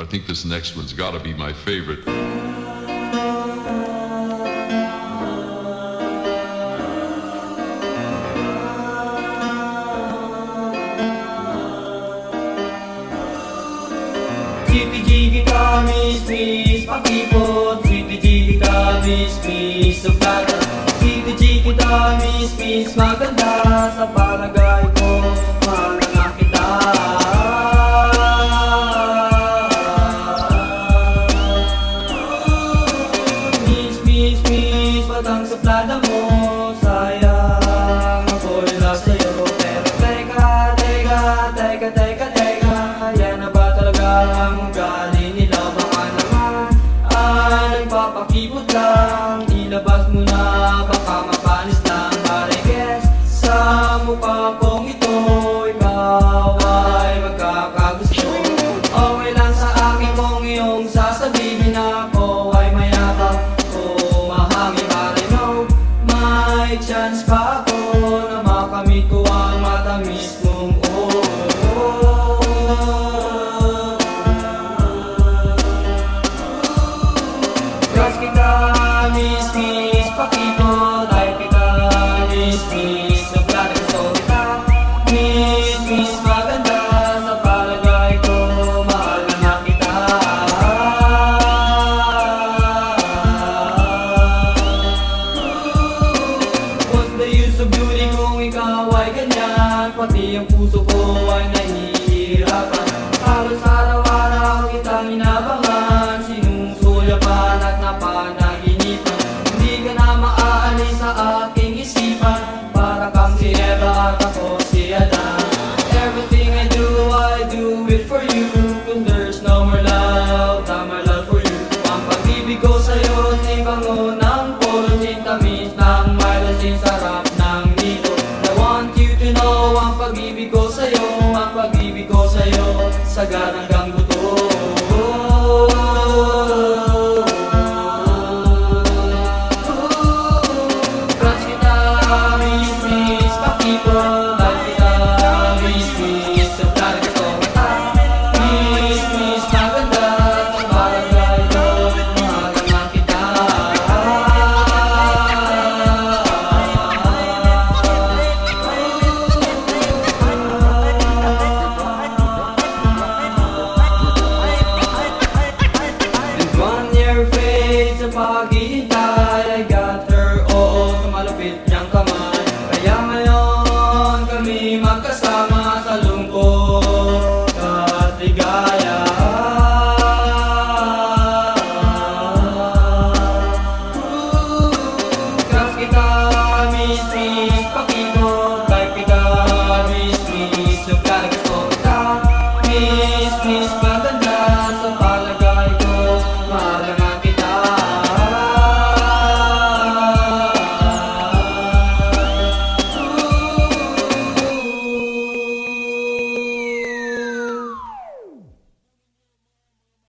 I think this next one's gotta be my favorite. Sweetie Jiggy ka, miss, pakipot. Sweetie Jiggy ka, miss, suplada. Sweetie Jiggy ka, miss, maganda. Sa palagay ko, mahal na kita. Miss, patang suplada mo. Sayang, ako'y love sa'yo. Pero teka, yan na ba talaga ang ugali nila? Baka naman ay nagpapakipot lang. Ilabas mo na, baka mapanis lang. But I guess sa mukha kong ito, ikaw ay magkakagusto. Okay lang sa akin kung iyong sasabihin ako ay mayabang o mahangin. But I know may chance pa ako na makamit ko ang matamis mong crush kita, miss, pakipot. Like kita, miss, suplada gusto kita. Miss, maganda. Sa palagay ko, mahal na kita. What's the use of beauty kung ikaw ay ganyan? Pati ang puso ko ay nahihirapan. Halos araw-araw kitang inabangan, sinusuyapan at napanaginipan. Hindi ka na maaalis sa aking isipan. Para kang si Eva at ako si Adan. Everything I do it for you. Cause there's no more love than my love for you. Ang pag-ibig ko sa'yo, si bango ng polo, sintamis ng malasin, sarap ng nilo. I want you to know, ang pag-ibig ko sa'yo, ang pag-ibig ko sa'yo, sagad hanggang buto. Crush kita, miss, pakipot. Like kita, miss, suplada gusto kita. Miss, maganda. Sa palagay ko, mahal na kita. And 1 year fades sa paghihintay, I got her all sa malupit niyang kamay. Kaya ngayon kami magkasama sa lungkot at ligaya. Crush kita, miss, pakipot. Like kita, miss, suplada gusto kita. Miss,